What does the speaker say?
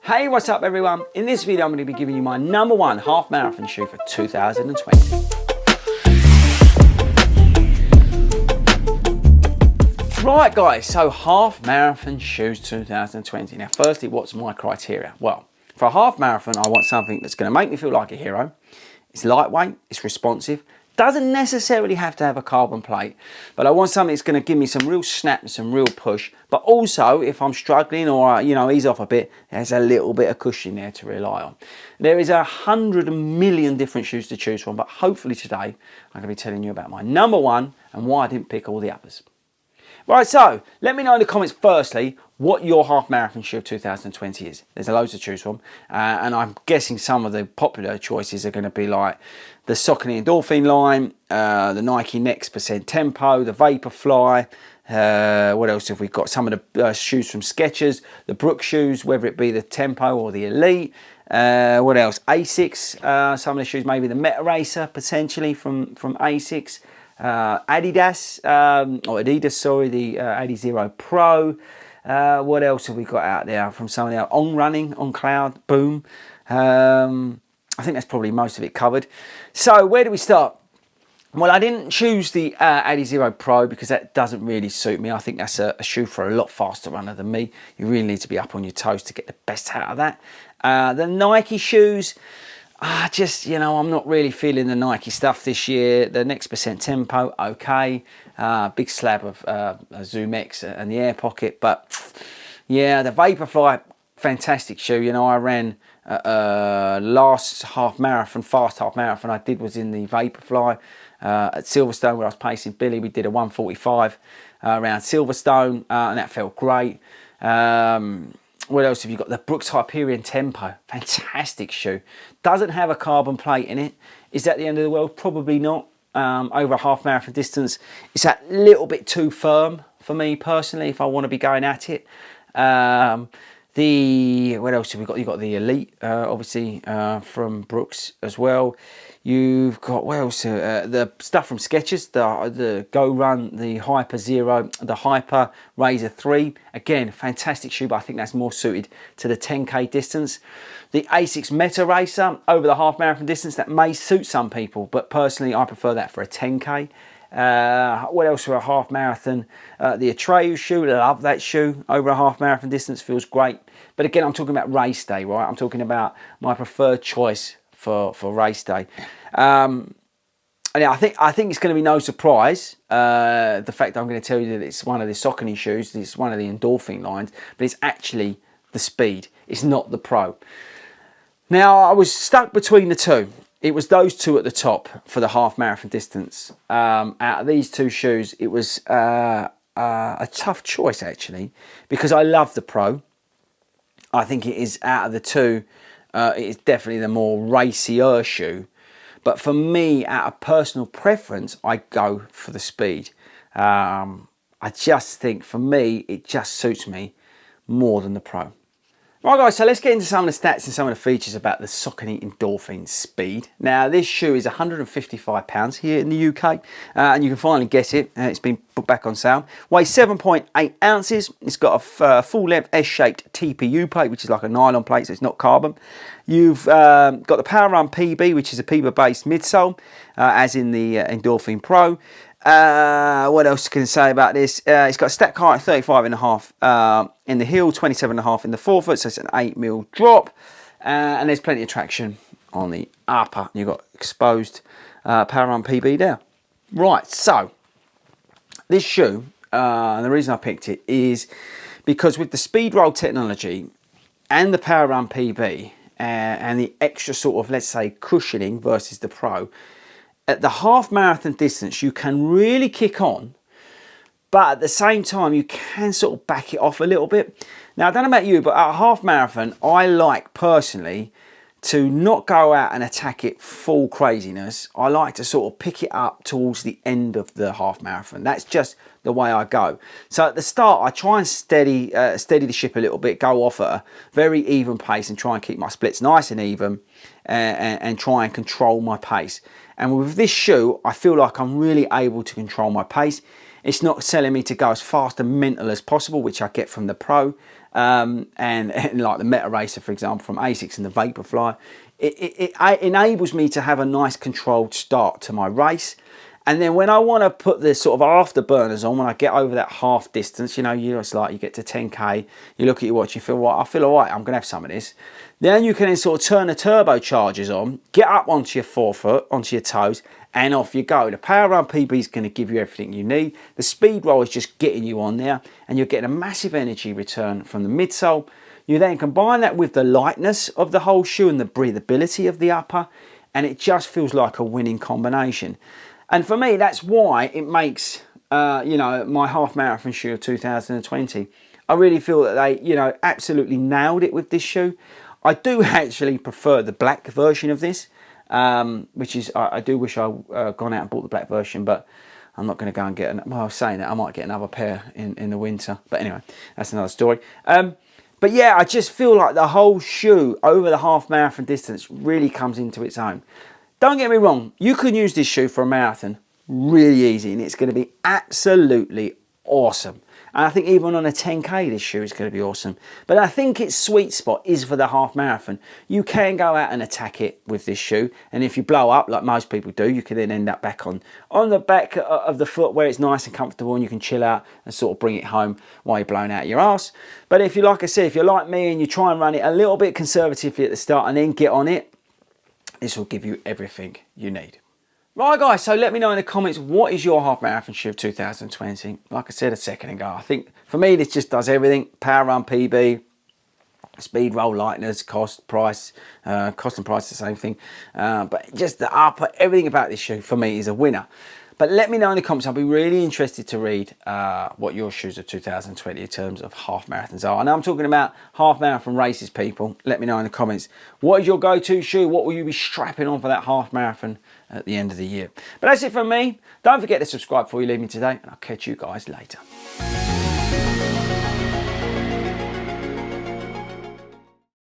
Hey, what's up everyone? In this video I'm going to be giving you my number one half marathon shoe for 2020. Right guys, so half marathon shoes 2020. Now firstly, what's my criteria? Well, for a half marathon I want something that's going to make me feel like a hero. It's lightweight, it's responsive, doesn't necessarily have to have a carbon plate, but I want something that's going to give me some real snap and some real push, but also if I'm struggling or ease off a bit, there's a little bit of cushion there to rely on. There is 100 million different shoes to choose from, but hopefully today I'm going to be telling you about my number one and why I didn't pick all the others. Right, so let me know in the comments firstly what your half marathon shoe of 2020 is. There's loads to choose from, and I'm guessing some of the popular choices are going to be like the Saucony Endorphin line, the Nike Next Percent Tempo, the Vaporfly. What else have we got? Some of the shoes from Skechers, the Brooks shoes, whether it be the Tempo or the Elite. What else? Asics. Some of the shoes, maybe the Meta Racer potentially from Asics. Adidas, the Adizero Pro. What else have we got out there from some of the On Running, On Cloud, Boom. I think that's probably most of it covered. So where do we start? Well, I didn't choose the Adizero Pro because that doesn't really suit me. I think that's a shoe for a lot faster runner than me. You really need to be up on your toes to get the best out of that. The Nike shoes, I'm not really feeling the Nike stuff this year. The Next Percent Tempo, okay. Big slab of Zoom X and the Air Pocket. But yeah, the Vaporfly, fantastic shoe. I ran last half marathon, fast half marathon I did was in the Vaporfly at Silverstone where I was pacing Billy. We did a 1:45 around Silverstone and that felt great. What else have you got? The Brooks Hyperion Tempo, fantastic shoe. Doesn't have a carbon plate in it. Is that the end of the world? Probably not. Over a half marathon distance, it's that little bit too firm for me personally if I want to be going at it. What else have we got? You've got the Elite, obviously, from Brooks as well. You've got, what else? The stuff from Skechers, the Go Run, the Hyper Zero, the Hyper Razor 3. Again, fantastic shoe, but I think that's more suited to the 10K distance. The Asics Meta Racer, over the half marathon distance, that may suit some people, but personally I prefer that for a 10K. What else for a half marathon? The Atreyu shoe, love that shoe. Over a half marathon distance, feels great. But again, I'm talking about race day, right? I'm talking about my preferred choice for race day. And yeah, I think it's going to be no surprise the fact that I'm going to tell you that it's one of the Saucony shoes, it's one of the Endorphin lines, but it's actually the Speed. It's not the Pro. Now, I was stuck between the two. It was those two at the top for the half marathon distance. Out of these two shoes, it was a tough choice actually, because I love the Pro. I think it is, out of the two, it is definitely the more racier shoe. But for me, out of personal preference, I go for the Speed. I just think for me, it just suits me more than the Pro. Right guys, so let's get into some of the stats and some of the features about the Saucony Endorphin Speed. Now this shoe is £155 here in the UK, and you can finally get it. It's been put back on sale. Weighs 7.8 ounces. It's got a full length S-shaped TPU plate, which is like a nylon plate, so it's not carbon. You've got the Power Run PB, which is a PB based midsole, as in the Endorphin Pro. What else can I say about this? It's got a stack height of 35.5 in the heel, 27.5 in the forefoot, so it's an 8mm drop, and there's plenty of traction on the upper. You've got exposed Power Run PB there. Right, so this shoe, the reason I picked it is because with the Speed Roll technology and the Power Run PB and the extra sort of, let's say, cushioning versus the Pro, at the half marathon distance, you can really kick on, but at the same time, you can sort of back it off a little bit. Now, I don't know about you, but at a half marathon, I like personally to not go out and attack it full craziness. I like to sort of pick it up towards the end of the half marathon. That's just the way I go. So at the start, I try and steady the ship a little bit, go off at a very even pace and try and keep my splits nice and even and try and control my pace. And with this shoe, I feel like I'm really able to control my pace. It's not selling me to go as fast and mental as possible, which I get from the Pro, and like the Meta Racer, for example, from ASICS and the Vaporfly. It enables me to have a nice controlled start to my race. And then when I want to put the sort of afterburners on, when I get over that half distance, you know, it's like you get to 10k, you look at your watch, you feel, well, I feel all right, I'm going to have some of this. Then you can then sort of turn the turbochargers on, get up onto your forefoot, onto your toes, and off you go. The Power Run PB is going to give you everything you need. The speed roll is just getting you on there, and you're getting a massive energy return from the midsole. You then combine that with the lightness of the whole shoe and the breathability of the upper, and it just feels like a winning combination. And for me, that's why it makes, you know, my half marathon shoe of 2020. I really feel that they, you know, absolutely nailed it with this shoe. I do actually prefer the black version of this, which is, I do wish I'd gone out and bought the black version, but I'm not going to go and get, well, I was saying that I might get another pair in the winter. But anyway, that's another story. But yeah, I just feel like the whole shoe over the half marathon distance really comes into its own. Don't get me wrong, you can use this shoe for a marathon really easy, and it's going to be absolutely awesome. And I think even on a 10k, this shoe is going to be awesome. But I think its sweet spot is for the half marathon. You can go out and attack it with this shoe, and if you blow up, like most people do, you can then end up back on the back of the foot where it's nice and comfortable, and you can chill out and sort of bring it home while you're blowing out your ass. But if you, like I said, if you're like me and you try and run it a little bit conservatively at the start and then get on it, this will give you everything you need. Right guys, so let me know in the comments, what is your half marathon shoe of 2020? Like I said a second ago, I think for me this just does everything. Power Run PB, speed roll, lightness, cost, price, cost and price the same thing. But just the upper, everything about this shoe for me is a winner. But let me know in the comments. I'll be really interested to read what your shoes of 2020 in terms of half marathons are. I know I'm talking about half marathon races, people. Let me know in the comments. What is your go-to shoe? What will you be strapping on for that half marathon at the end of the year? But that's it from me. Don't forget to subscribe before you leave me today, and I'll catch you guys later.